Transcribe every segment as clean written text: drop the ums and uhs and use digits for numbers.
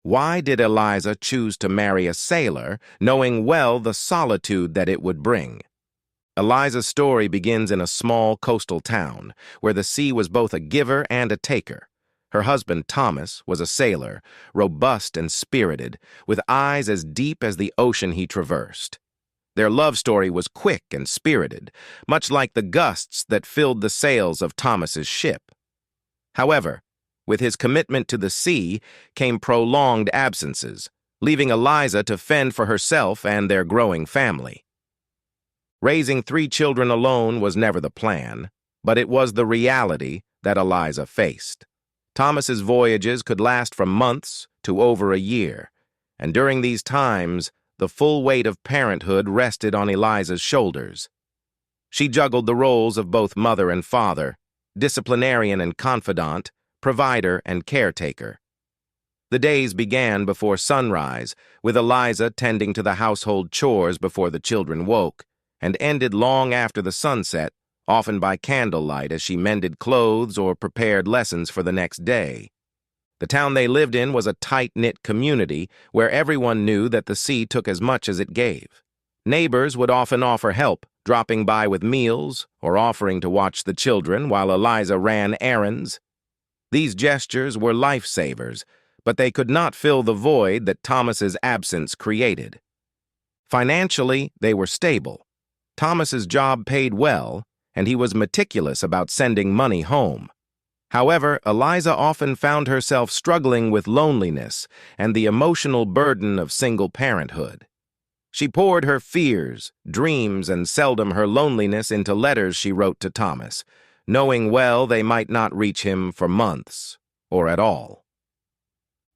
Why did Eliza choose to marry a sailor, knowing well the solitude that it would bring? Eliza's story begins in a small coastal town, where the sea was both a giver and a taker. Her husband, Thomas, was a sailor, robust and spirited, with eyes as deep as the ocean he traversed. Their love story was quick and spirited, much like the gusts that filled the sails of Thomas's ship. However, with his commitment to the sea came prolonged absences, leaving Eliza to fend for herself and their growing family. Raising 3 children alone was never the plan, but it was the reality that Eliza faced. Thomas's voyages could last from months to over a year, and during these times, the full weight of parenthood rested on Eliza's shoulders. She juggled the roles of both mother and father, disciplinarian and confidante, provider and caretaker. The days began before sunrise, with Eliza tending to the household chores before the children woke, and ended long after the sunset, often by candlelight as she mended clothes or prepared lessons for the next day. The town they lived in was a tight-knit community where everyone knew that the sea took as much as it gave. Neighbors would often offer help, dropping by with meals or offering to watch the children while Eliza ran errands. These gestures were lifesavers, but they could not fill the void that Thomas's absence created. Financially, they were stable. Thomas's job paid well, and he was meticulous about sending money home. However, Eliza often found herself struggling with loneliness and the emotional burden of single parenthood. She poured her fears, dreams, and seldom her loneliness into letters she wrote to Thomas, knowing well they might not reach him for months, or at all.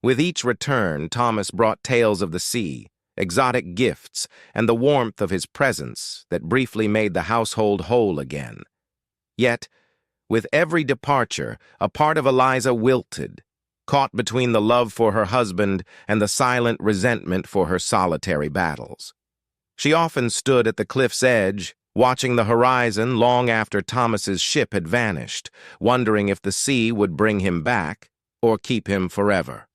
With each return, Thomas brought tales of the sea, exotic gifts, and the warmth of his presence that briefly made the household whole again. Yet, with every departure, a part of Eliza wilted, caught between the love for her husband and the silent resentment for her solitary battles. She often stood at the cliff's edge, watching the horizon long after Thomas's ship had vanished, wondering if the sea would bring him back or keep him forever.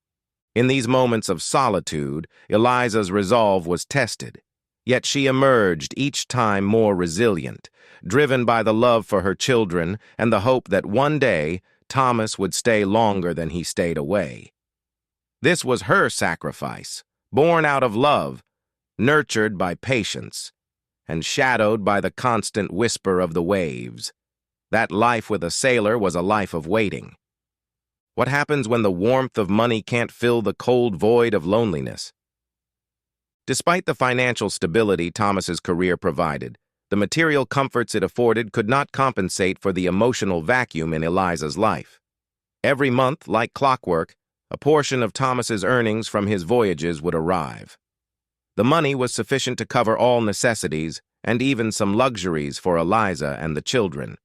In these moments of solitude, Eliza's resolve was tested, yet she emerged each time more resilient, driven by the love for her children and the hope that one day Thomas would stay longer than he stayed away. This was her sacrifice, born out of love, nurtured by patience, and shadowed by the constant whisper of the waves. That life with a sailor was a life of waiting. What happens when the warmth of money can't fill the cold void of loneliness? Despite the financial stability Thomas's career provided, the material comforts it afforded could not compensate for the emotional vacuum in Eliza's life. Every month, like clockwork, a portion of Thomas's earnings from his voyages would arrive. The money was sufficient to cover all necessities and even some luxuries for Eliza and the children.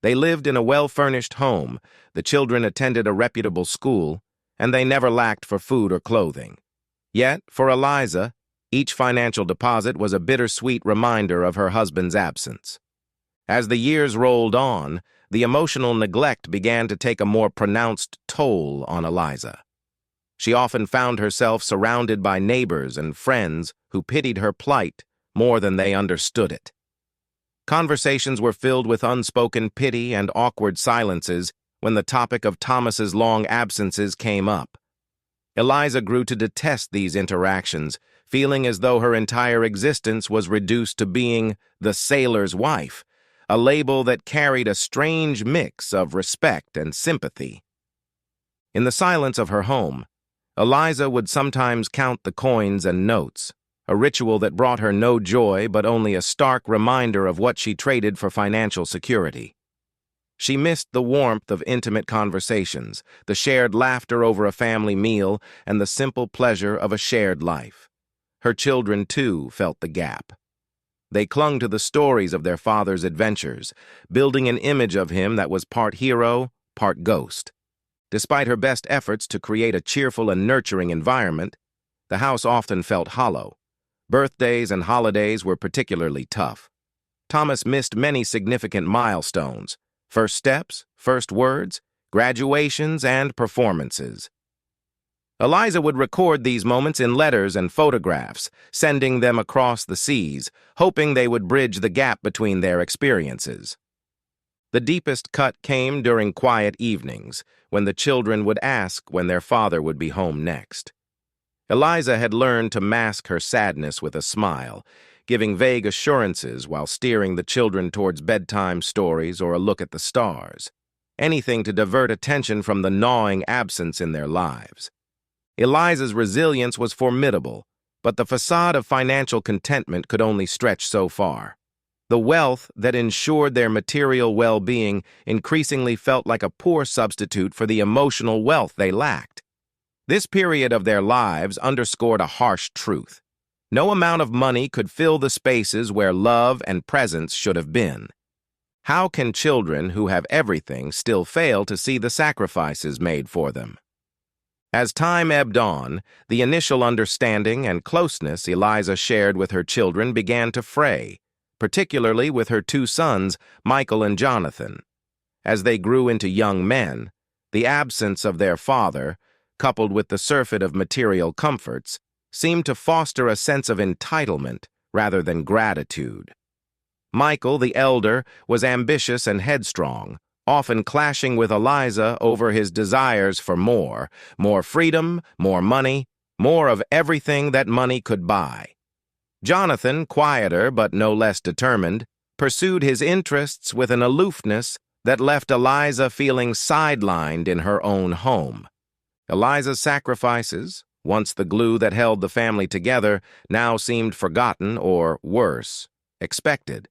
They lived in a well-furnished home, the children attended a reputable school, and they never lacked for food or clothing. Yet, for Eliza, each financial deposit was a bittersweet reminder of her husband's absence. As the years rolled on, the emotional neglect began to take a more pronounced toll on Eliza. She often found herself surrounded by neighbors and friends who pitied her plight more than they understood it. Conversations were filled with unspoken pity and awkward silences when the topic of Thomas's long absences came up. Eliza grew to detest these interactions, feeling as though her entire existence was reduced to being the sailor's wife, a label that carried a strange mix of respect and sympathy. In the silence of her home, Eliza would sometimes count the coins and notes, a ritual that brought her no joy but only a stark reminder of what she traded for financial security. She missed the warmth of intimate conversations, the shared laughter over a family meal, and the simple pleasure of a shared life. Her children, too, felt the gap. They clung to the stories of their father's adventures, building an image of him that was part hero, part ghost. Despite her best efforts to create a cheerful and nurturing environment, the house often felt hollow. Birthdays and holidays were particularly tough. Thomas missed many significant milestones: first steps, first words, graduations, and performances. Eliza would record these moments in letters and photographs, sending them across the seas, hoping they would bridge the gap between their experiences. The deepest cut came during quiet evenings, when the children would ask when their father would be home next. Eliza had learned to mask her sadness with a smile, giving vague assurances while steering the children towards bedtime stories or a look at the stars, anything to divert attention from the gnawing absence in their lives. Eliza's resilience was formidable, but the facade of financial contentment could only stretch so far. The wealth that ensured their material well-being increasingly felt like a poor substitute for the emotional wealth they lacked. This period of their lives underscored a harsh truth. No amount of money could fill the spaces where love and presence should have been. How can children who have everything still fail to see the sacrifices made for them? As time ebbed on, the initial understanding and closeness Eliza shared with her children began to fray, particularly with her two sons, Michael and Jonathan. As they grew into young men, the absence of their father, coupled with the surfeit of material comforts, seemed to foster a sense of entitlement rather than gratitude. Michael, the elder, was ambitious and headstrong, often clashing with Eliza over his desires for more freedom, more money, more of everything that money could buy. Jonathan, quieter but no less determined, pursued his interests with an aloofness that left Eliza feeling sidelined in her own home. Eliza's sacrifices, once the glue that held the family together, now seemed forgotten or, worse, expected.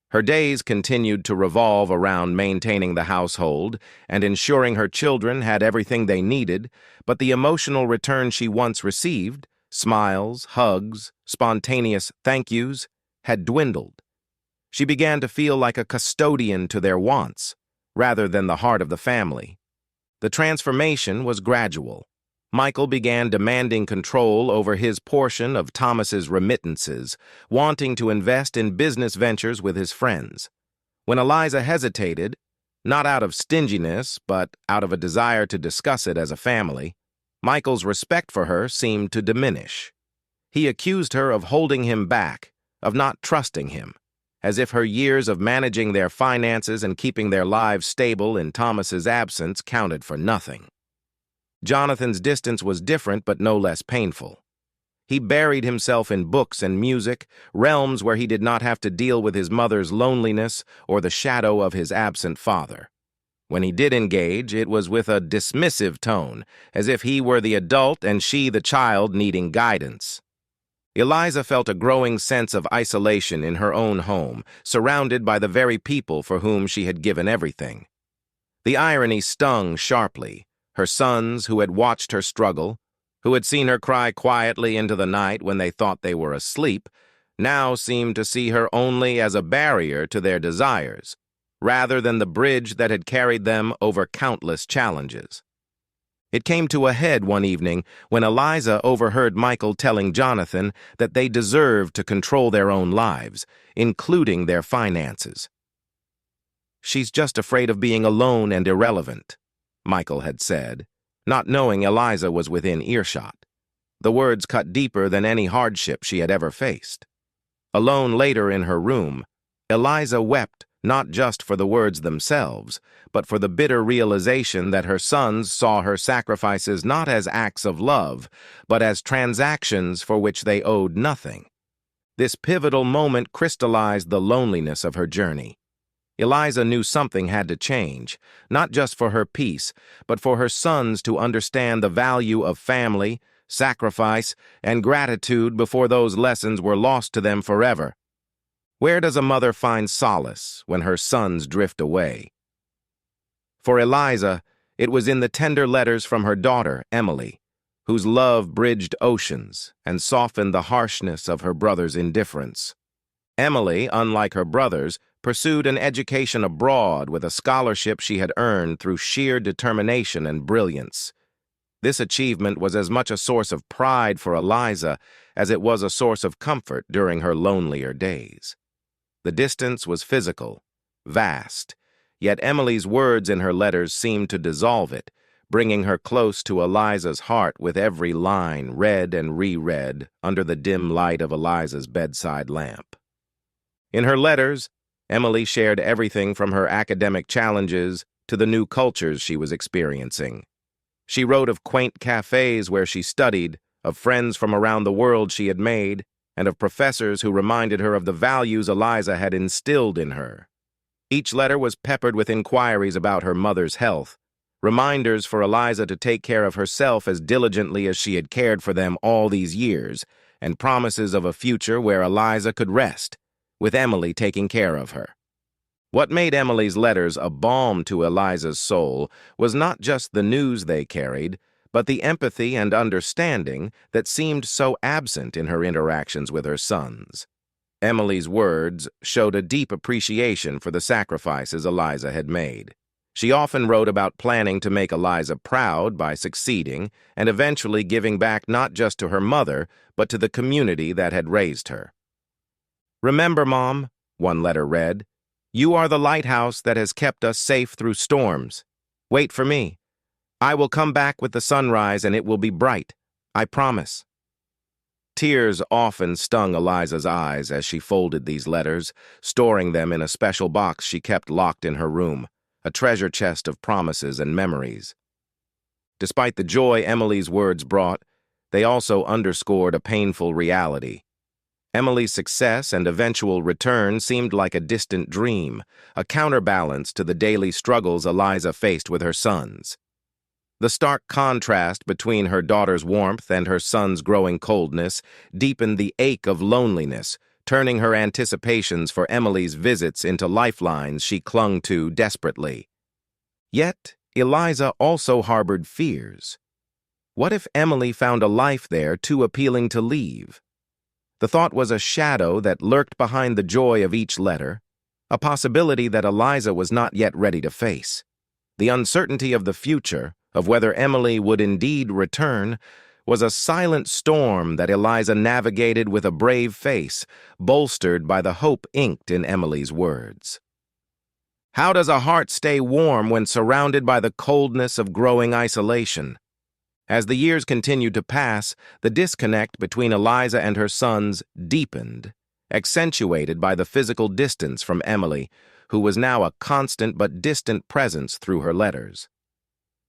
Her days continued to revolve around maintaining the household and ensuring her children had everything they needed, but the emotional return she once received, smiles, hugs, spontaneous thank yous, had dwindled. She began to feel like a custodian to their wants, rather than the heart of the family. The transformation was gradual. Michael began demanding control over his portion of Thomas's remittances, wanting to invest in business ventures with his friends. When Eliza hesitated, not out of stinginess, but out of a desire to discuss it as a family, Michael's respect for her seemed to diminish. He accused her of holding him back, of not trusting him, as if her years of managing their finances and keeping their lives stable in Thomas's absence counted for nothing. Jonathan's distance was different but no less painful. He buried himself in books and music, realms where he did not have to deal with his mother's loneliness or the shadow of his absent father. When he did engage, it was with a dismissive tone, as if he were the adult and she the child needing guidance. Eliza felt a growing sense of isolation in her own home, surrounded by the very people for whom she had given everything. The irony stung sharply. Her sons, who had watched her struggle, who had seen her cry quietly into the night when they thought they were asleep, now seemed to see her only as a barrier to their desires, rather than the bridge that had carried them over countless challenges. It came to a head one evening when Eliza overheard Michael telling Jonathan that they deserved to control their own lives, including their finances. "She's just afraid of being alone and irrelevant," Michael had said, not knowing Eliza was within earshot. The words cut deeper than any hardship she had ever faced. Alone later in her room, Eliza wept not just for the words themselves, but for the bitter realization that her sons saw her sacrifices not as acts of love, but as transactions for which they owed nothing. This pivotal moment crystallized the loneliness of her journey. Eliza knew something had to change, not just for her peace, but for her sons to understand the value of family, sacrifice, and gratitude before those lessons were lost to them forever. Where does a mother find solace when her sons drift away? For Eliza, it was in the tender letters from her daughter, Emily, whose love bridged oceans and softened the harshness of her brother's indifference. Emily, unlike her brothers, pursued an education abroad with a scholarship she had earned through sheer determination and brilliance. This achievement was as much a source of pride for Eliza as it was a source of comfort during her lonelier days. The distance was physical, vast, yet Emily's words in her letters seemed to dissolve it, bringing her close to Eliza's heart with every line read and reread under the dim light of Eliza's bedside lamp. In her letters, Emily shared everything from her academic challenges to the new cultures she was experiencing. She wrote of quaint cafes where she studied, of friends from around the world she had made, and of professors who reminded her of the values Eliza had instilled in her. Each letter was peppered with inquiries about her mother's health, reminders for Eliza to take care of herself as diligently as she had cared for them all these years, and promises of a future where Eliza could rest, with Emily taking care of her. What made Emily's letters a balm to Eliza's soul was not just the news they carried, but the empathy and understanding that seemed so absent in her interactions with her sons. Emily's words showed a deep appreciation for the sacrifices Eliza had made. She often wrote about planning to make Eliza proud by succeeding and eventually giving back not just to her mother, but to the community that had raised her. "Remember, Mom," one letter read, "you are the lighthouse that has kept us safe through storms. Wait for me. I will come back with the sunrise and it will be bright. I promise." Tears often stung Eliza's eyes as she folded these letters, storing them in a special box she kept locked in her room, a treasure chest of promises and memories. Despite the joy Emily's words brought, they also underscored a painful reality. Emily's success and eventual return seemed like a distant dream, a counterbalance to the daily struggles Eliza faced with her sons. The stark contrast between her daughter's warmth and her son's growing coldness deepened the ache of loneliness, turning her anticipations for Emily's visits into lifelines she clung to desperately. Yet, Eliza also harbored fears. What if Emily found a life there too appealing to leave? The thought was a shadow that lurked behind the joy of each letter, a possibility that Eliza was not yet ready to face. The uncertainty of the future, of whether Emily would indeed return, was a silent storm that Eliza navigated with a brave face, bolstered by the hope inked in Emily's words. How does a heart stay warm when surrounded by the coldness of growing isolation? As the years continued to pass, the disconnect between Eliza and her sons deepened, accentuated by the physical distance from Emily, who was now a constant but distant presence through her letters.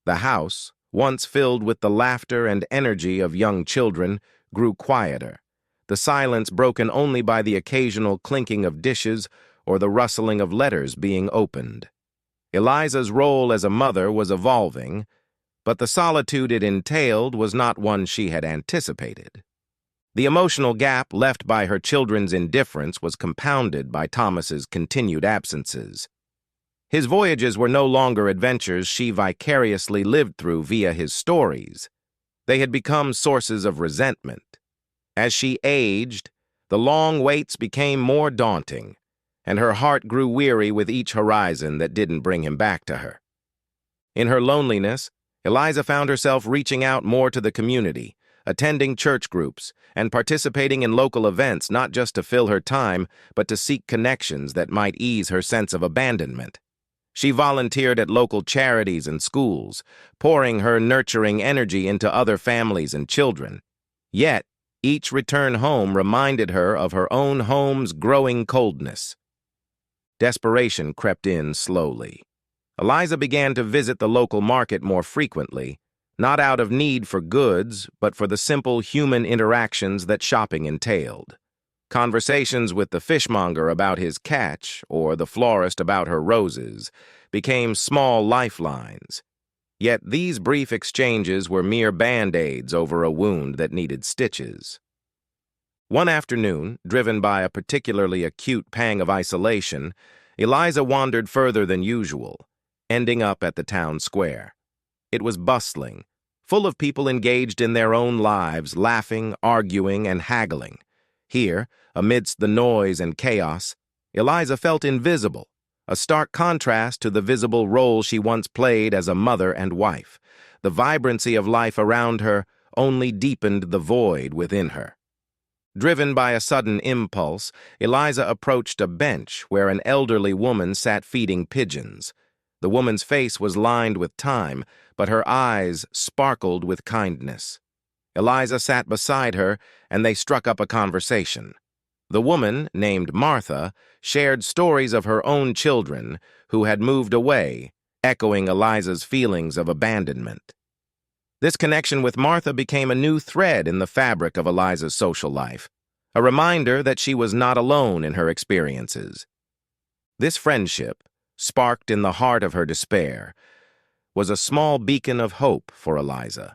The house, once filled with the laughter and energy of young children, grew quieter, the silence broken only by the occasional clinking of dishes or the rustling of letters being opened. Eliza's role as a mother was evolving, but the solitude it entailed was not one she had anticipated. The emotional gap left by her children's indifference was compounded by Thomas's continued absences. His voyages were no longer adventures she vicariously lived through via his stories. They had become sources of resentment. As she aged, the long waits became more daunting, and her heart grew weary with each horizon that didn't bring him back to her. In her loneliness, Eliza found herself reaching out more to the community, attending church groups, and participating in local events not just to fill her time, but to seek connections that might ease her sense of abandonment. She volunteered at local charities and schools, pouring her nurturing energy into other families and children. Yet, each return home reminded her of her own home's growing coldness. Desperation crept in slowly. Eliza began to visit the local market more frequently, not out of need for goods, but for the simple human interactions that shopping entailed. Conversations with the fishmonger about his catch or the florist about her roses became small lifelines. Yet these brief exchanges were mere band-aids over a wound that needed stitches. One afternoon, driven by a particularly acute pang of isolation, Eliza wandered further than usual, ending up at the town square. It was bustling, full of people engaged in their own lives, laughing, arguing, and haggling. Here, amidst the noise and chaos, Eliza felt invisible, a stark contrast to the visible role she once played as a mother and wife. The vibrancy of life around her only deepened the void within her. Driven by a sudden impulse, Eliza approached a bench where an elderly woman sat feeding pigeons. The woman's face was lined with time, but her eyes sparkled with kindness. Eliza sat beside her, and they struck up a conversation. The woman, named Martha, shared stories of her own children who had moved away, echoing Eliza's feelings of abandonment. This connection with Martha became a new thread in the fabric of Eliza's social life, a reminder that she was not alone in her experiences. This friendship, sparked in the heart of her despair, was a small beacon of hope for Eliza.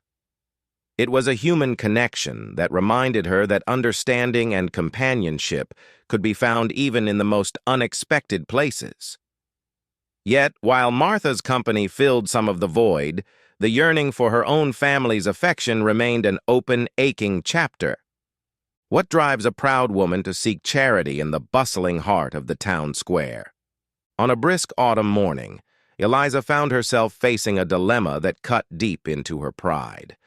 It was a human connection that reminded her that understanding and companionship could be found even in the most unexpected places. Yet, while Martha's company filled some of the void, the yearning for her own family's affection remained an open, aching chapter. What drives a proud woman to seek charity in the bustling heart of the town square? On a brisk autumn morning, Eliza found herself facing a dilemma that cut deep into her pride.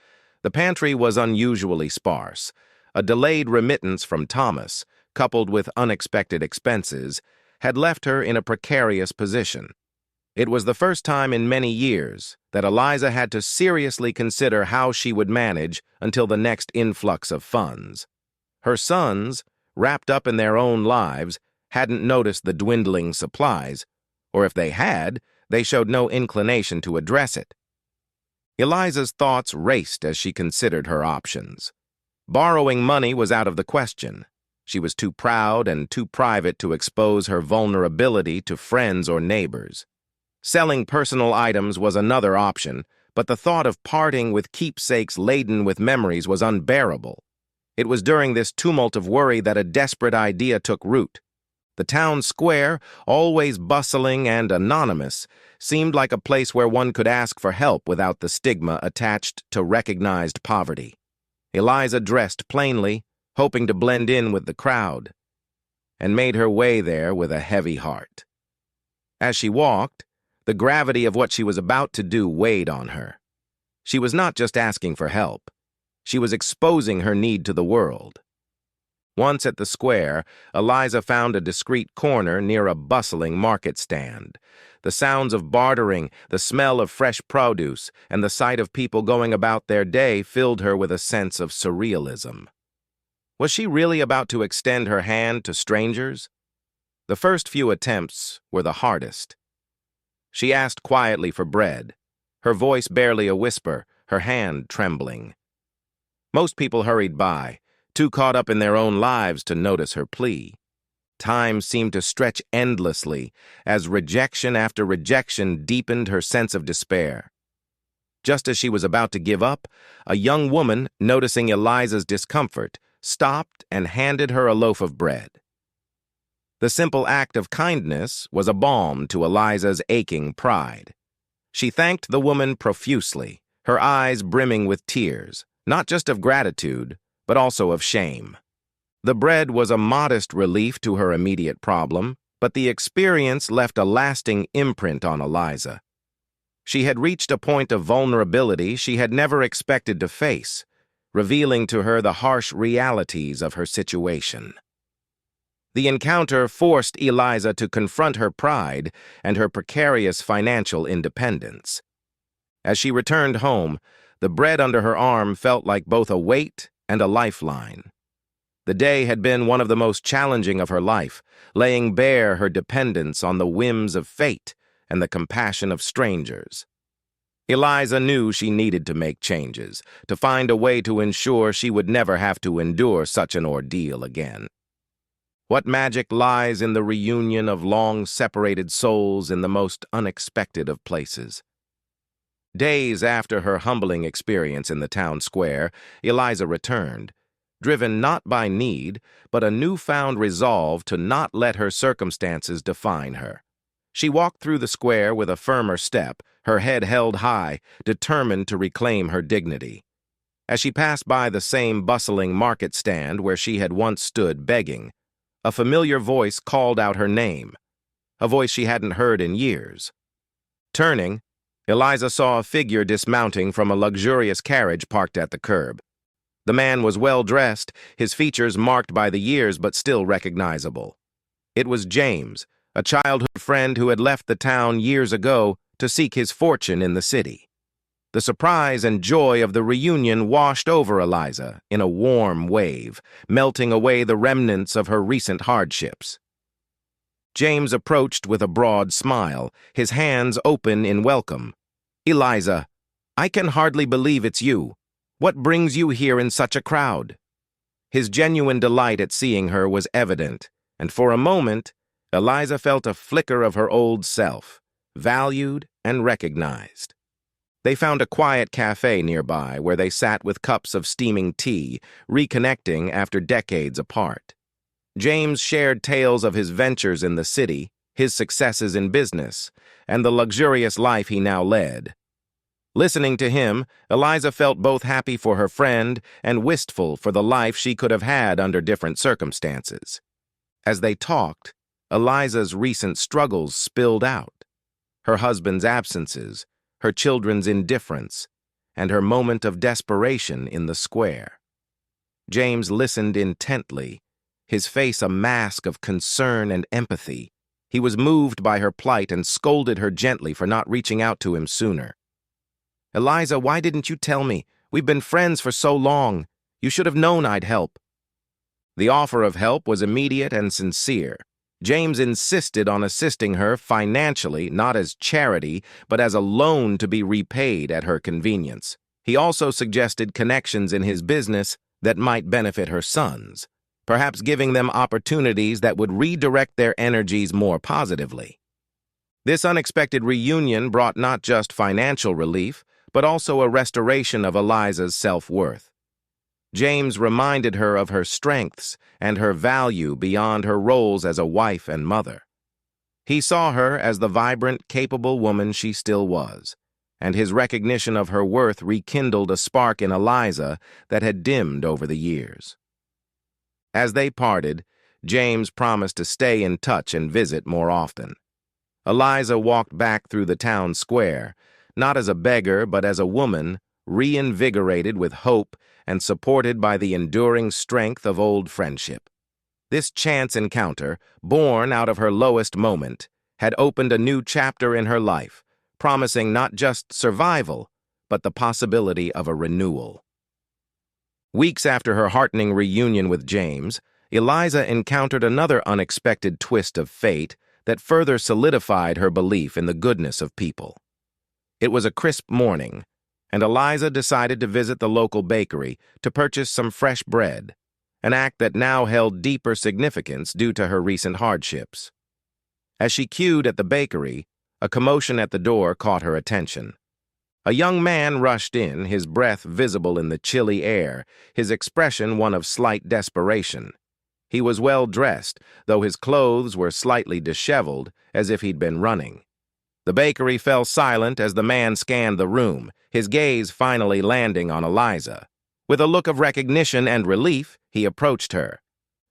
The pantry was unusually sparse. A delayed remittance from Thomas, coupled with unexpected expenses, had left her in a precarious position. It was the first time in many years that Eliza had to seriously consider how she would manage until the next influx of funds. Her sons, wrapped up in their own lives, hadn't noticed the dwindling supplies, or if they had, they showed no inclination to address it. Eliza's thoughts raced as she considered her options. Borrowing money was out of the question. She was too proud and too private to expose her vulnerability to friends or neighbors. Selling personal items was another option, but the thought of parting with keepsakes laden with memories was unbearable. It was during this tumult of worry that a desperate idea took root. The town square, always bustling and anonymous, seemed like a place where one could ask for help without the stigma attached to recognized poverty. Eliza dressed plainly, hoping to blend in with the crowd, and made her way there with a heavy heart. As she walked, the gravity of what she was about to do weighed on her. She was not just asking for help. She was exposing her need to the world. Once at the square, Eliza found a discreet corner near a bustling market stand. The sounds of bartering, the smell of fresh produce, and the sight of people going about their day filled her with a sense of surrealism. Was she really about to extend her hand to strangers? The first few attempts were the hardest. She asked quietly for bread, her voice barely a whisper, her hand trembling. Most people hurried by, too caught up in their own lives to notice her plea. Time seemed to stretch endlessly as rejection after rejection deepened her sense of despair. Just as she was about to give up, a young woman, noticing Eliza's discomfort, stopped and handed her a loaf of bread. The simple act of kindness was a balm to Eliza's aching pride. She thanked the woman profusely, her eyes brimming with tears, not just of gratitude, but also of shame. The bread was a modest relief to her immediate problem, but the experience left a lasting imprint on Eliza. She had reached a point of vulnerability she had never expected to face, revealing to her the harsh realities of her situation. The encounter forced Eliza to confront her pride and her precarious financial independence. As she returned home, the bread under her arm felt like both a weight and a lifeline. The day had been one of the most challenging of her life, laying bare her dependence on the whims of fate and the compassion of strangers. Eliza knew she needed to make changes, to find a way to ensure she would never have to endure such an ordeal again. What magic lies in the reunion of long-separated souls in the most unexpected of places? Days after her humbling experience in the town square, Eliza returned, driven not by need, but a newfound resolve to not let her circumstances define her. She walked through the square with a firmer step, her head held high, determined to reclaim her dignity. As she passed by the same bustling market stand where she had once stood begging, a familiar voice called out her name, a voice she hadn't heard in years. Turning, Eliza saw a figure dismounting from a luxurious carriage parked at the curb. The man was well-dressed, his features marked by the years but still recognizable. It was James, a childhood friend who had left the town years ago to seek his fortune in the city. The surprise and joy of the reunion washed over Eliza in a warm wave, melting away the remnants of her recent hardships. James approached with a broad smile, his hands open in welcome. "Eliza, I can hardly believe it's you. What brings you here in such a crowd?" His genuine delight at seeing her was evident, and for a moment, Eliza felt a flicker of her old self, valued and recognized. They found a quiet cafe nearby where they sat with cups of steaming tea, reconnecting after decades apart. James shared tales of his ventures in the city, his successes in business, and the luxurious life he now led. Listening to him, Eliza felt both happy for her friend and wistful for the life she could have had under different circumstances. As they talked, Eliza's recent struggles spilled out. Her husband's absences, her children's indifference, and her moment of desperation in the square. James listened intently, his face a mask of concern and empathy. He was moved by her plight and scolded her gently for not reaching out to him sooner. "Eliza, why didn't you tell me? We've been friends for so long. You should have known I'd help." The offer of help was immediate and sincere. James insisted on assisting her financially, not as charity, but as a loan to be repaid at her convenience. He also suggested connections in his business that might benefit her sons, perhaps giving them opportunities that would redirect their energies more positively. This unexpected reunion brought not just financial relief, but also a restoration of Eliza's self-worth. James reminded her of her strengths and her value beyond her roles as a wife and mother. He saw her as the vibrant, capable woman she still was, and his recognition of her worth rekindled a spark in Eliza that had dimmed over the years. As they parted, James promised to stay in touch and visit more often. Eliza walked back through the town square, not as a beggar but as a woman, reinvigorated with hope and supported by the enduring strength of old friendship. This chance encounter, born out of her lowest moment, had opened a new chapter in her life, promising not just survival, but the possibility of a renewal. Weeks after her heartening reunion with James, Eliza encountered another unexpected twist of fate that further solidified her belief in the goodness of people. It was a crisp morning, and Eliza decided to visit the local bakery to purchase some fresh bread, an act that now held deeper significance due to her recent hardships. As she queued at the bakery, a commotion at the door caught her attention. A young man rushed in, his breath visible in the chilly air, his expression one of slight desperation. He was well dressed, though his clothes were slightly disheveled, as if he'd been running. The bakery fell silent as the man scanned the room, his gaze finally landing on Eliza. With a look of recognition and relief, he approached her.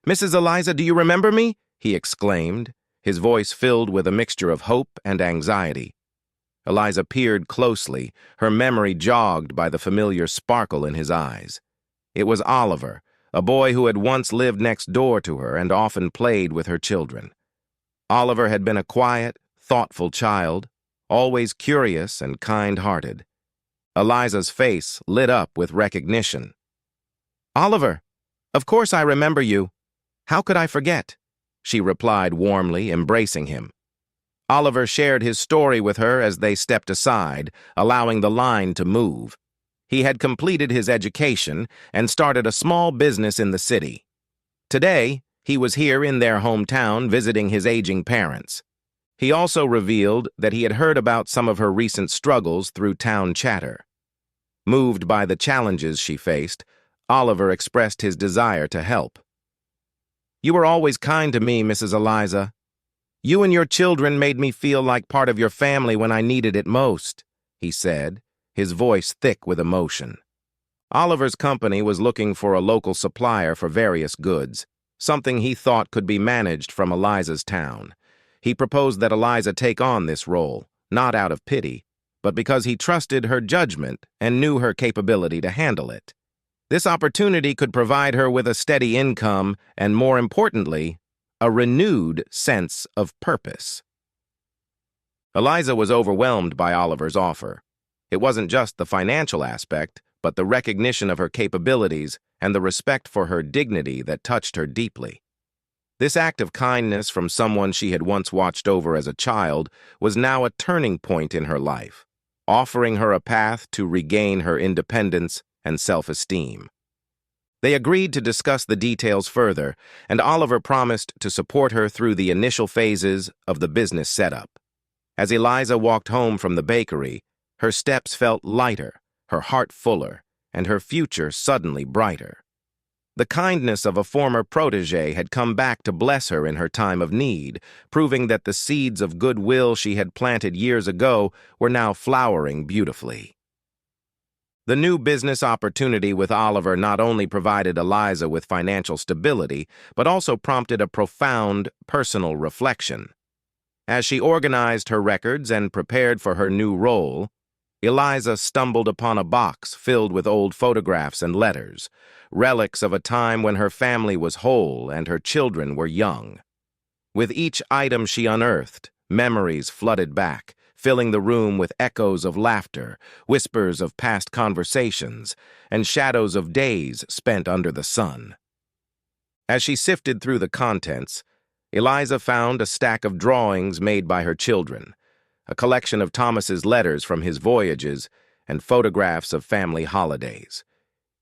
"Mrs. Eliza, do you remember me?" he exclaimed, his voice filled with a mixture of hope and anxiety. Eliza peered closely, her memory jogged by the familiar sparkle in his eyes. It was Oliver, a boy who had once lived next door to her and often played with her children. Oliver had been a quiet, thoughtful child, always curious and kind-hearted. Eliza's face lit up with recognition. "Oliver, of course I remember you. How could I forget?" she replied warmly, embracing him. Oliver shared his story with her as they stepped aside, allowing the line to move. He had completed his education and started a small business in the city. Today, he was here in their hometown visiting his aging parents. He also revealed that he had heard about some of her recent struggles through town chatter. Moved by the challenges she faced, Oliver expressed his desire to help. "You were always kind to me, Mrs. Eliza. You and your children made me feel like part of your family when I needed it most," he said, his voice thick with emotion. Oliver's company was looking for a local supplier for various goods, something he thought could be managed from Eliza's town. He proposed that Eliza take on this role, not out of pity, but because he trusted her judgment and knew her capability to handle it. This opportunity could provide her with a steady income and, more importantly, a renewed sense of purpose. Eliza was overwhelmed by Oliver's offer. It wasn't just the financial aspect, but the recognition of her capabilities and the respect for her dignity that touched her deeply. This act of kindness from someone she had once watched over as a child was now a turning point in her life, offering her a path to regain her independence and self-esteem. They agreed to discuss the details further, and Oliver promised to support her through the initial phases of the business setup. As Eliza walked home from the bakery, her steps felt lighter, her heart fuller, and her future suddenly brighter. The kindness of a former protégé had come back to bless her in her time of need, proving that the seeds of goodwill she had planted years ago were now flowering beautifully. The new business opportunity with Oliver not only provided Eliza with financial stability, but also prompted a profound personal reflection. As she organized her records and prepared for her new role, Eliza stumbled upon a box filled with old photographs and letters, relics of a time when her family was whole and her children were young. With each item she unearthed, memories flooded back, filling the room with echoes of laughter, whispers of past conversations, and shadows of days spent under the sun. As she sifted through the contents, Eliza found a stack of drawings made by her children, a collection of Thomas's letters from his voyages, and photographs of family holidays.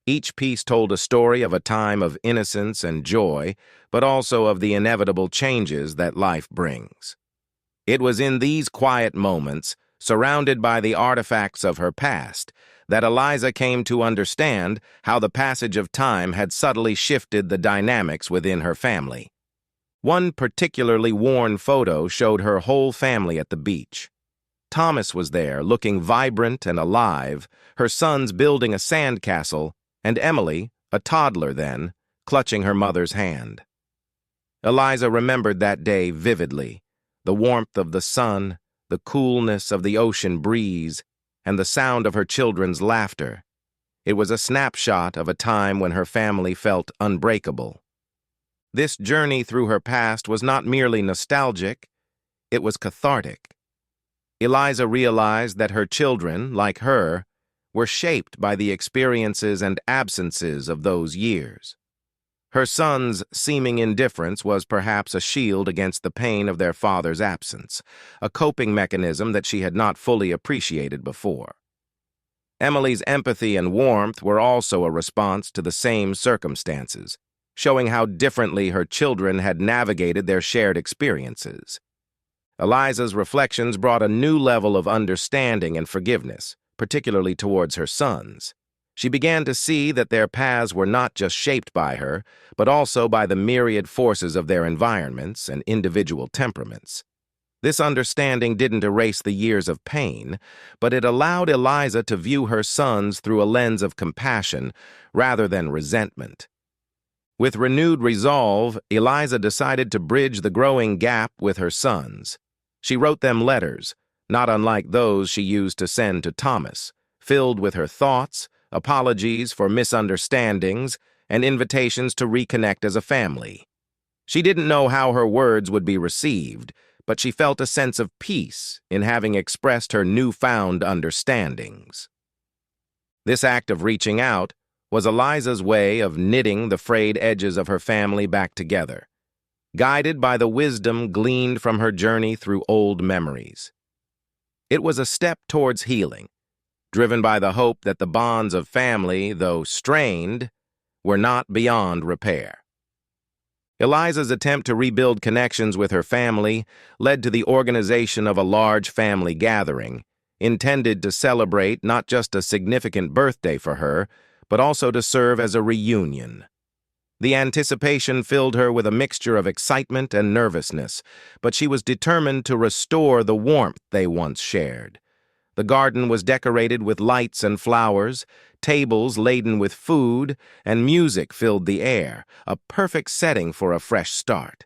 Each piece told a story of a time of innocence and joy, but also of the inevitable changes that life brings. It was in these quiet moments, surrounded by the artifacts of her past, that Eliza came to understand how the passage of time had subtly shifted the dynamics within her family. One particularly worn photo showed her whole family at the beach. Thomas was there, looking vibrant and alive, her sons building a sandcastle, and Emily, a toddler then, clutching her mother's hand. Eliza remembered that day vividly, the warmth of the sun, the coolness of the ocean breeze, and the sound of her children's laughter. It was a snapshot of a time when her family felt unbreakable. This journey through her past was not merely nostalgic, it was cathartic. Eliza realized that her children, like her, were shaped by the experiences and absences of those years. Her son's seeming indifference was perhaps a shield against the pain of their father's absence, a coping mechanism that she had not fully appreciated before. Emily's empathy and warmth were also a response to the same circumstances, showing how differently her children had navigated their shared experiences. Eliza's reflections brought a new level of understanding and forgiveness, particularly towards her sons. She began to see that their paths were not just shaped by her, but also by the myriad forces of their environments and individual temperaments. This understanding didn't erase the years of pain, but it allowed Eliza to view her sons through a lens of compassion rather than resentment. With renewed resolve, Eliza decided to bridge the growing gap with her sons. She wrote them letters, not unlike those she used to send to Thomas, filled with her thoughts, apologies for misunderstandings, and invitations to reconnect as a family. She didn't know how her words would be received, but she felt a sense of peace in having expressed her newfound understandings. This act of reaching out was Eliza's way of knitting the frayed edges of her family back together, guided by the wisdom gleaned from her journey through old memories. It was a step towards healing, driven by the hope that the bonds of family, though strained, were not beyond repair. Eliza's attempt to rebuild connections with her family led to the organization of a large family gathering, intended to celebrate not just a significant birthday for her, but also to serve as a reunion. The anticipation filled her with a mixture of excitement and nervousness, but she was determined to restore the warmth they once shared. The garden was decorated with lights and flowers, tables laden with food, and music filled the air, a perfect setting for a fresh start.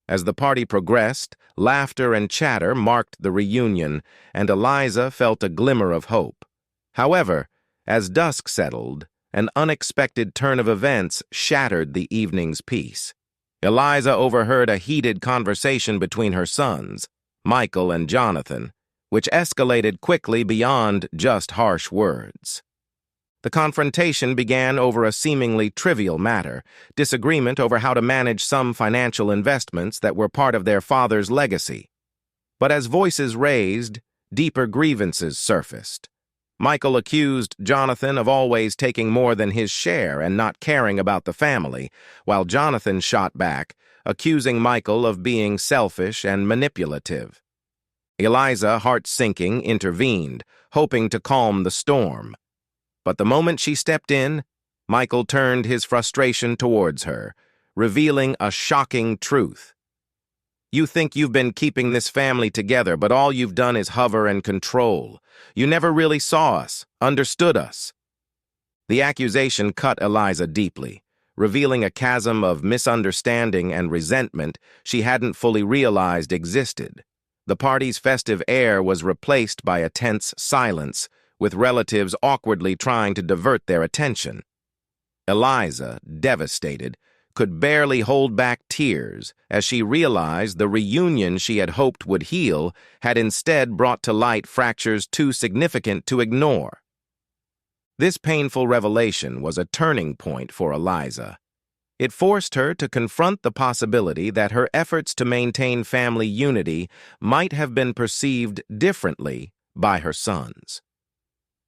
As the party progressed, laughter and chatter marked the reunion, and Eliza felt a glimmer of hope. However, as dusk settled, an unexpected turn of events shattered the evening's peace. Eliza overheard a heated conversation between her sons, Michael and Jonathan, which escalated quickly beyond just harsh words. The confrontation began over a seemingly trivial matter, disagreement over how to manage some financial investments that were part of their father's legacy. But as voices raised, deeper grievances surfaced. Michael accused Jonathan of always taking more than his share and not caring about the family, while Jonathan shot back, accusing Michael of being selfish and manipulative. Eliza, heart-sinking, intervened, hoping to calm the storm. But the moment she stepped in, Michael turned his frustration towards her, revealing a shocking truth. "You think you've been keeping this family together, but all you've done is hover and control. You never really saw us, understood us." The accusation cut Eliza deeply, revealing a chasm of misunderstanding and resentment she hadn't fully realized existed. The party's festive air was replaced by a tense silence, with relatives awkwardly trying to divert their attention. Eliza, devastated, could barely hold back tears as she realized the reunion she had hoped would heal had instead brought to light fractures too significant to ignore. This painful revelation was a turning point for Eliza. It forced her to confront the possibility that her efforts to maintain family unity might have been perceived differently by her sons.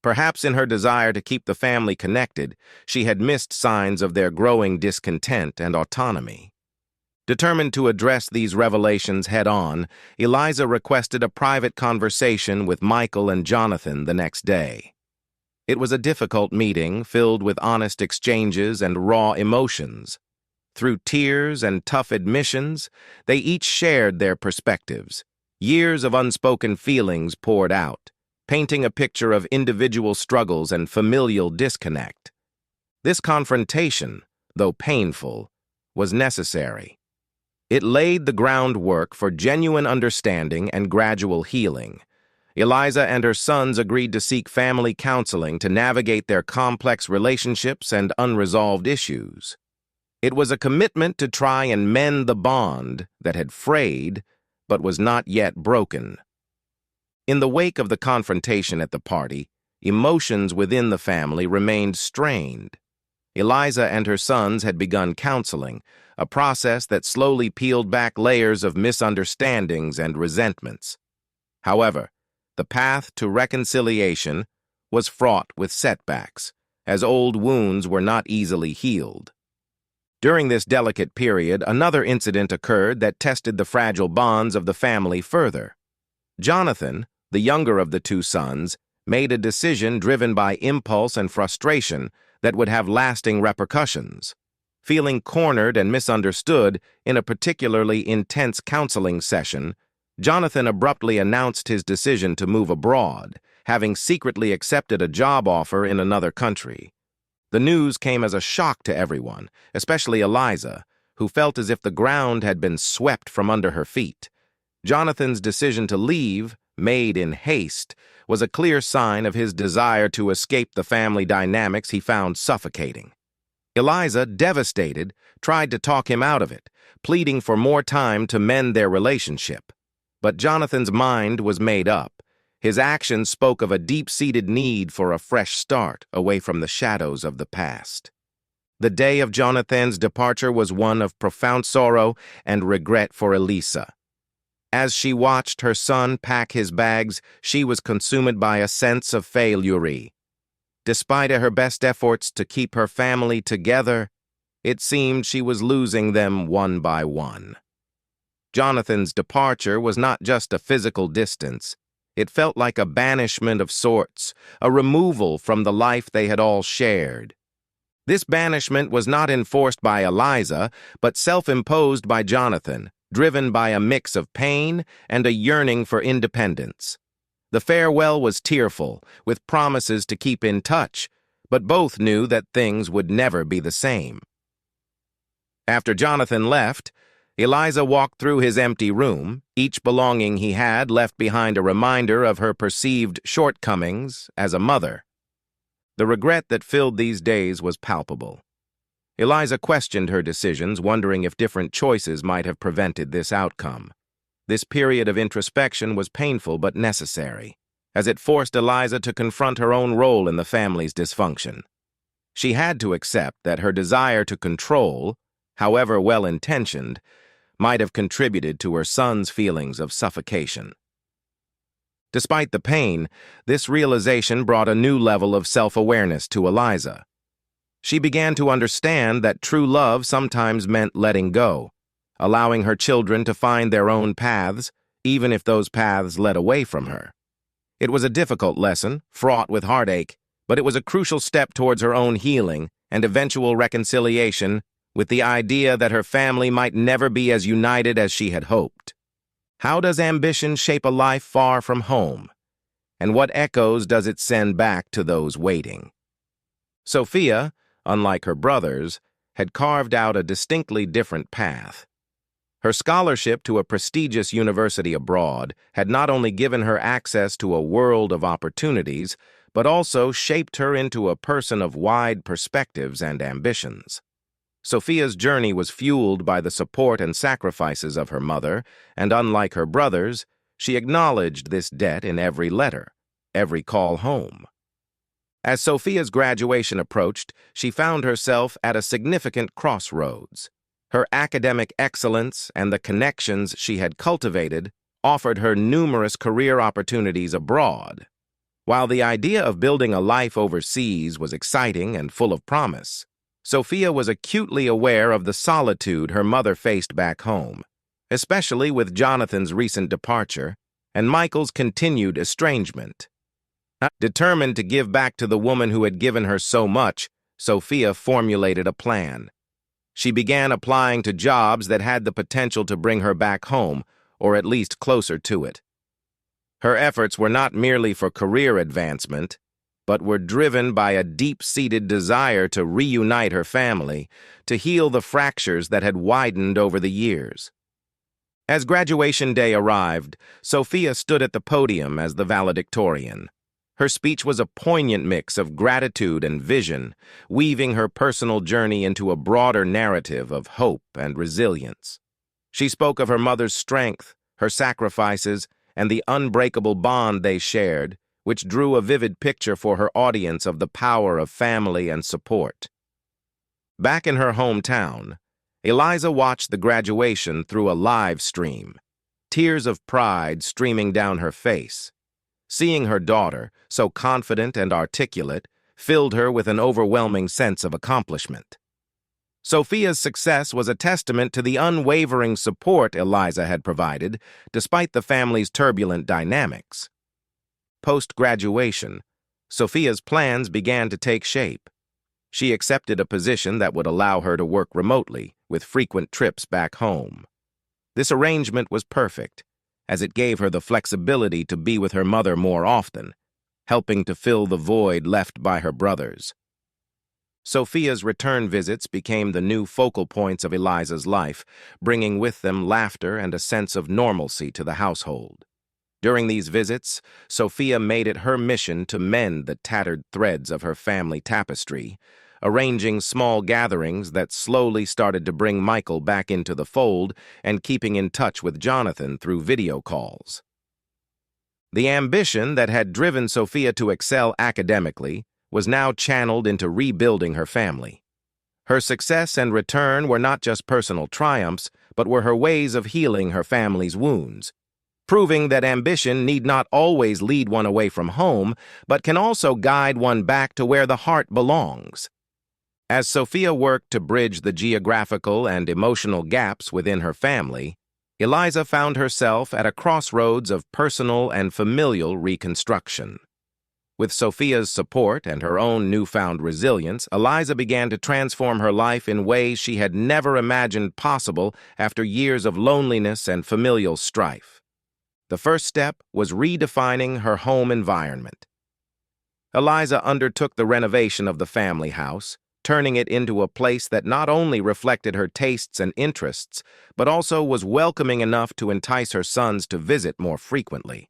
Perhaps in her desire to keep the family connected, she had missed signs of their growing discontent and autonomy. Determined to address these revelations head-on, Eliza requested a private conversation with Michael and Jonathan the next day. It was a difficult meeting filled with honest exchanges and raw emotions. Through tears and tough admissions, they each shared their perspectives. Years of unspoken feelings poured out, painting a picture of individual struggles and familial disconnect. This confrontation, though painful, was necessary. It laid the groundwork for genuine understanding and gradual healing. Eliza and her sons agreed to seek family counseling to navigate their complex relationships and unresolved issues. It was a commitment to try and mend the bond that had frayed but was not yet broken. In the wake of the confrontation at the party, emotions within the family remained strained. Eliza and her sons had begun counseling, a process that slowly peeled back layers of misunderstandings and resentments. However, the path to reconciliation was fraught with setbacks, as old wounds were not easily healed. During this delicate period, another incident occurred that tested the fragile bonds of the family further. Jonathan, the younger of the two sons, made a decision driven by impulse and frustration that would have lasting repercussions. Feeling cornered and misunderstood in a particularly intense counseling session, Jonathan abruptly announced his decision to move abroad, having secretly accepted a job offer in another country. The news came as a shock to everyone, especially Eliza, who felt as if the ground had been swept from under her feet. Jonathan's decision to leave, made in haste, was a clear sign of his desire to escape the family dynamics he found suffocating. Eliza, devastated, tried to talk him out of it, pleading for more time to mend their relationship. But Jonathan's mind was made up. His actions spoke of a deep-seated need for a fresh start away from the shadows of the past. The day of Jonathan's departure was one of profound sorrow and regret for Eliza. As she watched her son pack his bags, she was consumed by a sense of failure. Despite her best efforts to keep her family together, it seemed she was losing them one by one. Jonathan's departure was not just a physical distance. It felt like a banishment of sorts, a removal from the life they had all shared. This banishment was not enforced by Eliza, but self-imposed by Jonathan, driven by a mix of pain and a yearning for independence. The farewell was tearful, with promises to keep in touch, but both knew that things would never be the same. After Jonathan left, Eliza walked through his empty room, each belonging he had left behind a reminder of her perceived shortcomings as a mother. The regret that filled these days was palpable. Eliza questioned her decisions, wondering if different choices might have prevented this outcome. This period of introspection was painful but necessary, as it forced Eliza to confront her own role in the family's dysfunction. She had to accept that her desire to control, however well-intentioned, might have contributed to her son's feelings of suffocation. Despite the pain, this realization brought a new level of self-awareness to Eliza. She began to understand that true love sometimes meant letting go, allowing her children to find their own paths, even if those paths led away from her. It was a difficult lesson, fraught with heartache, but it was a crucial step towards her own healing and eventual reconciliation with the idea that her family might never be as united as she had hoped. How does ambition shape a life far from home? And what echoes does it send back to those waiting? Sophia, unlike her brothers, had carved out a distinctly different path. Her scholarship to a prestigious university abroad had not only given her access to a world of opportunities, but also shaped her into a person of wide perspectives and ambitions. Sophia's journey was fueled by the support and sacrifices of her mother, and unlike her brothers, she acknowledged this debt in every letter, every call home. As Sophia's graduation approached, she found herself at a significant crossroads. Her academic excellence and the connections she had cultivated offered her numerous career opportunities abroad. While the idea of building a life overseas was exciting and full of promise, Sophia was acutely aware of the solitude her mother faced back home, especially with Jonathan's recent departure and Michael's continued estrangement. Determined to give back to the woman who had given her so much, Sophia formulated a plan. She began applying to jobs that had the potential to bring her back home, or at least closer to it. Her efforts were not merely for career advancement, but were driven by a deep-seated desire to reunite her family, to heal the fractures that had widened over the years. As graduation day arrived, Sophia stood at the podium as the valedictorian. Her speech was a poignant mix of gratitude and vision, weaving her personal journey into a broader narrative of hope and resilience. She spoke of her mother's strength, her sacrifices, and the unbreakable bond they shared, which drew a vivid picture for her audience of the power of family and support. Back in her hometown, Eliza watched the graduation through a live stream, tears of pride streaming down her face. Seeing her daughter, so confident and articulate, filled her with an overwhelming sense of accomplishment. Sophia's success was a testament to the unwavering support Eliza had provided, despite the family's turbulent dynamics. Post-graduation, Sophia's plans began to take shape. She accepted a position that would allow her to work remotely, with frequent trips back home. This arrangement was perfect, as it gave her the flexibility to be with her mother more often, helping to fill the void left by her brothers. Sophia's return visits became the new focal points of Eliza's life, bringing with them laughter and a sense of normalcy to the household. During these visits, Sophia made it her mission to mend the tattered threads of her family tapestry, arranging small gatherings that slowly started to bring Michael back into the fold and keeping in touch with Jonathan through video calls. The ambition that had driven Sophia to excel academically was now channeled into rebuilding her family. Her success and return were not just personal triumphs, but were her ways of healing her family's wounds, proving that ambition need not always lead one away from home, but can also guide one back to where the heart belongs. As Sophia worked to bridge the geographical and emotional gaps within her family, Eliza found herself at a crossroads of personal and familial reconstruction. With Sophia's support and her own newfound resilience, Eliza began to transform her life in ways she had never imagined possible after years of loneliness and familial strife. The first step was redefining her home environment. Eliza undertook the renovation of the family house, turning it into a place that not only reflected her tastes and interests, but also was welcoming enough to entice her sons to visit more frequently.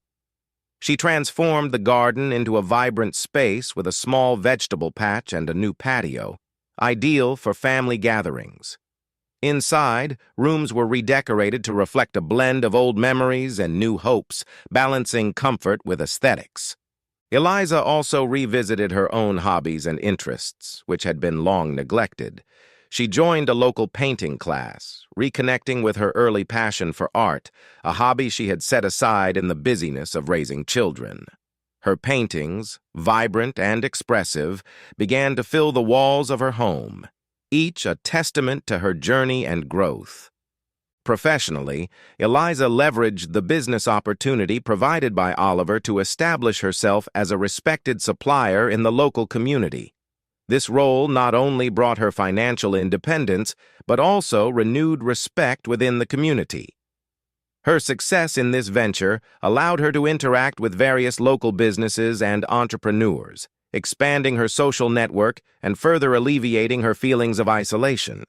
She transformed the garden into a vibrant space with a small vegetable patch and a new patio, ideal for family gatherings. Inside, rooms were redecorated to reflect a blend of old memories and new hopes, balancing comfort with aesthetics. Eliza also revisited her own hobbies and interests, which had been long neglected. She joined a local painting class, reconnecting with her early passion for art, a hobby she had set aside in the busyness of raising children. Her paintings, vibrant and expressive, began to fill the walls of her home, each a testament to her journey and growth. Professionally, Eliza leveraged the business opportunity provided by Oliver to establish herself as a respected supplier in the local community. This role not only brought her financial independence, but also renewed respect within the community. Her success in this venture allowed her to interact with various local businesses and entrepreneurs, expanding her social network and further alleviating her feelings of isolation.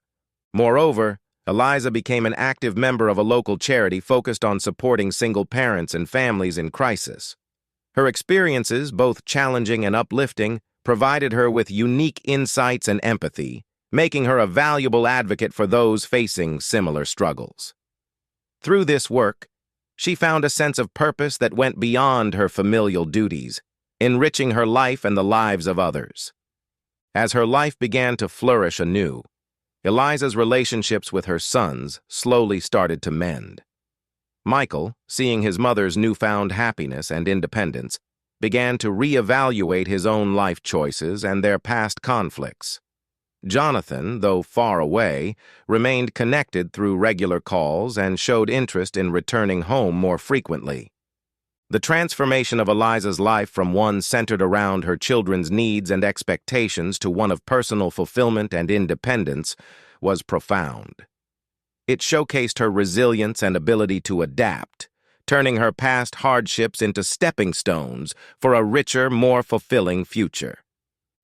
Moreover, Eliza became an active member of a local charity focused on supporting single parents and families in crisis. Her experiences, both challenging and uplifting, provided her with unique insights and empathy, making her a valuable advocate for those facing similar struggles. Through this work, she found a sense of purpose that went beyond her familial duties, enriching her life and the lives of others. As her life began to flourish anew, Eliza's relationships with her sons slowly started to mend. Michael, seeing his mother's newfound happiness and independence, began to reevaluate his own life choices and their past conflicts. Jonathan, though far away, remained connected through regular calls and showed interest in returning home more frequently. The transformation of Eliza's life from one centered around her children's needs and expectations to one of personal fulfillment and independence was profound. It showcased her resilience and ability to adapt, turning her past hardships into stepping stones for a richer, more fulfilling future.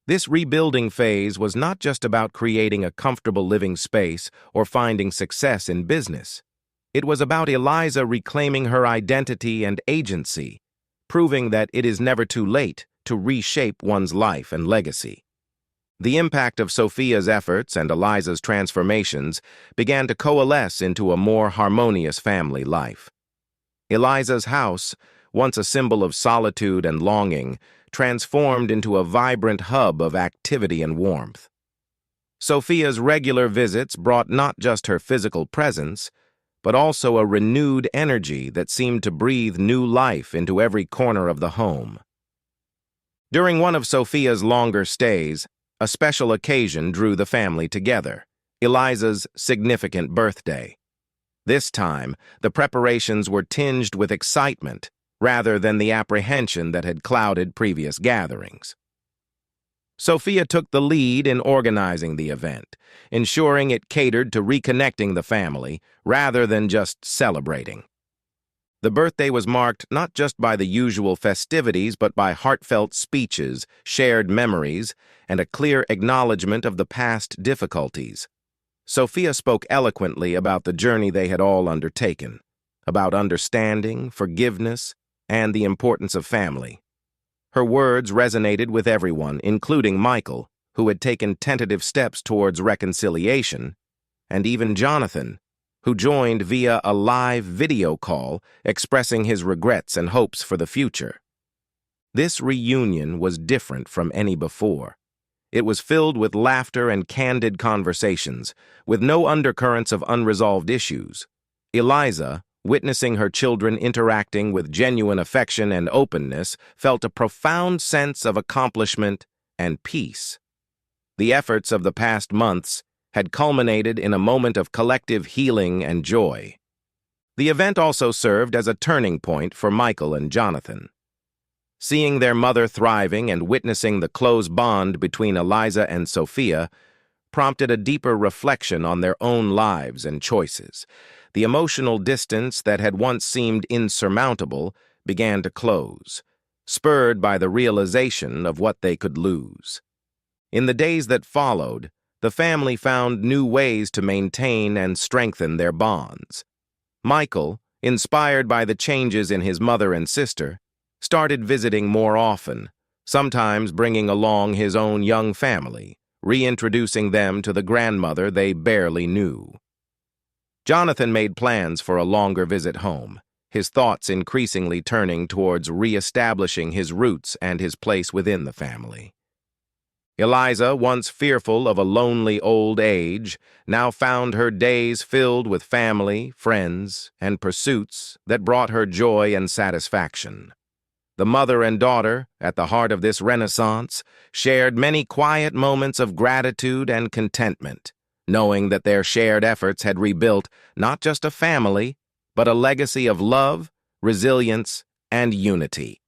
This rebuilding phase was not just about creating a comfortable living space or finding success in business. It was about Eliza reclaiming her identity and agency, proving that it is never too late to reshape one's life and legacy. The impact of Sophia's efforts and Eliza's transformations began to coalesce into a more harmonious family life. Eliza's house, once a symbol of solitude and longing, transformed into a vibrant hub of activity and warmth. Sophia's regular visits brought not just her physical presence, but also a renewed energy that seemed to breathe new life into every corner of the home. During one of Sophia's longer stays, a special occasion drew the family together, Eliza's significant birthday. This time, the preparations were tinged with excitement rather than the apprehension that had clouded previous gatherings. Sophia took the lead in organizing the event, ensuring it catered to reconnecting the family rather than just celebrating. The birthday was marked not just by the usual festivities but by heartfelt speeches, shared memories, and a clear acknowledgement of the past difficulties. Sophia spoke eloquently about the journey they had all undertaken, about understanding, forgiveness, and the importance of family. Her words resonated with everyone, including Michael, who had taken tentative steps towards reconciliation, and even Jonathan, who joined via a live video call expressing his regrets and hopes for the future. This reunion was different from any before. It was filled with laughter and candid conversations, with no undercurrents of unresolved issues. Eliza, witnessing her children interacting with genuine affection and openness, felt a profound sense of accomplishment and peace. The efforts of the past months had culminated in a moment of collective healing and joy. The event also served as a turning point for Michael and Jonathan. Seeing their mother thriving and witnessing the close bond between Eliza and Sophia prompted a deeper reflection on their own lives and choices. The emotional distance that had once seemed insurmountable began to close, spurred by the realization of what they could lose. In the days that followed, the family found new ways to maintain and strengthen their bonds. Michael, inspired by the changes in his mother and sister, started visiting more often, sometimes bringing along his own young family, reintroducing them to the grandmother they barely knew. Jonathan made plans for a longer visit home, his thoughts increasingly turning towards re-establishing his roots and his place within the family. Eliza, once fearful of a lonely old age, now found her days filled with family, friends, and pursuits that brought her joy and satisfaction. The mother and daughter, at the heart of this renaissance, shared many quiet moments of gratitude and contentment, knowing that their shared efforts had rebuilt not just a family, but a legacy of love, resilience, and unity.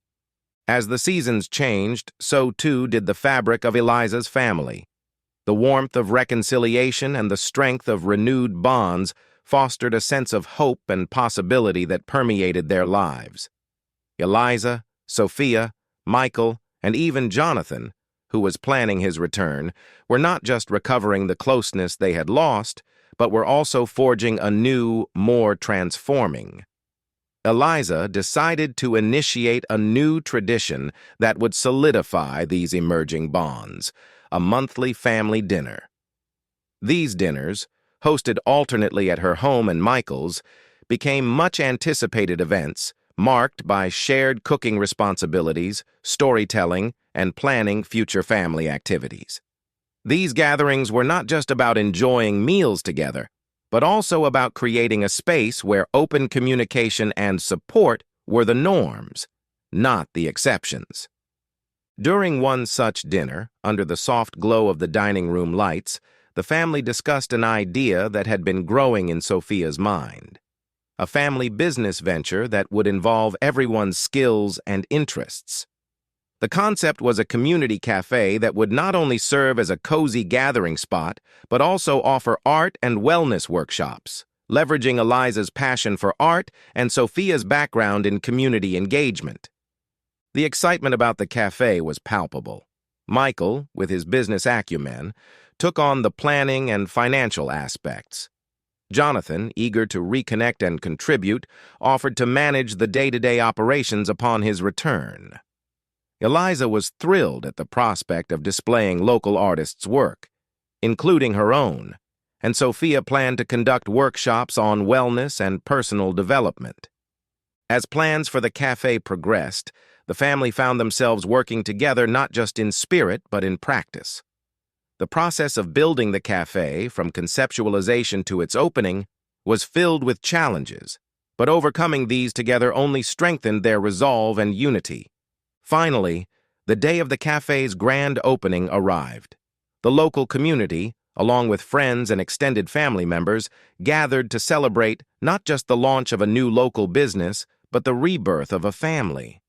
As the seasons changed, so too did the fabric of Eliza's family. The warmth of reconciliation and the strength of renewed bonds fostered a sense of hope and possibility that permeated their lives. Eliza, Sophia, Michael, and even Jonathan, who was planning his return, were not just recovering the closeness they had lost, but were also forging a new, more transforming. Eliza decided to initiate a new tradition that would solidify these emerging bonds, a monthly family dinner. These dinners, hosted alternately at her home and Michael's, became much anticipated events marked by shared cooking responsibilities, storytelling, and planning future family activities. These gatherings were not just about enjoying meals together, but also about creating a space where open communication and support were the norms, not the exceptions. During one such dinner, under the soft glow of the dining room lights, the family discussed an idea that had been growing in Sophia's mind. A family business venture that would involve everyone's skills and interests. The concept was a community cafe that would not only serve as a cozy gathering spot, but also offer art and wellness workshops, leveraging Eliza's passion for art and Sophia's background in community engagement. The excitement about the cafe was palpable. Michael, with his business acumen, took on the planning and financial aspects. Jonathan, eager to reconnect and contribute, offered to manage the day-to-day operations upon his return. Eliza was thrilled at the prospect of displaying local artists' work, including her own, and Sophia planned to conduct workshops on wellness and personal development. As plans for the cafe progressed, the family found themselves working together not just in spirit but in practice. The process of building the cafe, from conceptualization to its opening, was filled with challenges, but overcoming these together only strengthened their resolve and unity. Finally, the day of the cafe's grand opening arrived. The local community, along with friends and extended family members, gathered to celebrate not just the launch of a new local business, but the rebirth of a family.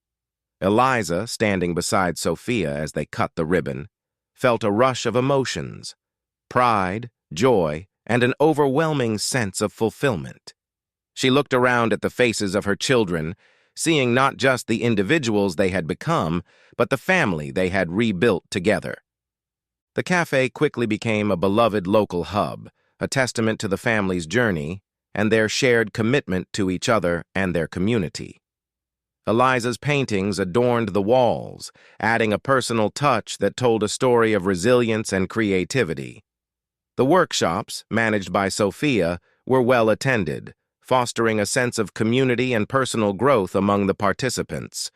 Eliza, standing beside Sophia as they cut the ribbon, felt a rush of emotions: pride, joy, and an overwhelming sense of fulfillment. She looked around at the faces of her children, seeing not just the individuals they had become, but the family they had rebuilt together. The cafe quickly became a beloved local hub, a testament to the family's journey and their shared commitment to each other and their community. Eliza's paintings adorned the walls, adding a personal touch that told a story of resilience and creativity. The workshops, managed by Sophia, were well attended, fostering a sense of community and personal growth among the participants.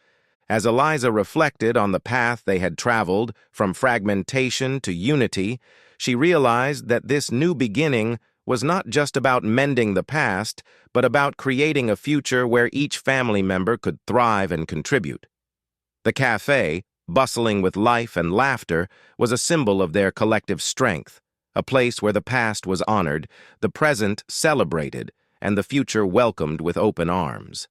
As Eliza reflected on the path they had traveled, from fragmentation to unity, she realized that this new beginning was not just about mending the past, but about creating a future where each family member could thrive and contribute. The cafe, bustling with life and laughter, was a symbol of their collective strength, a place where the past was honored, the present celebrated, and the future welcomed with open arms.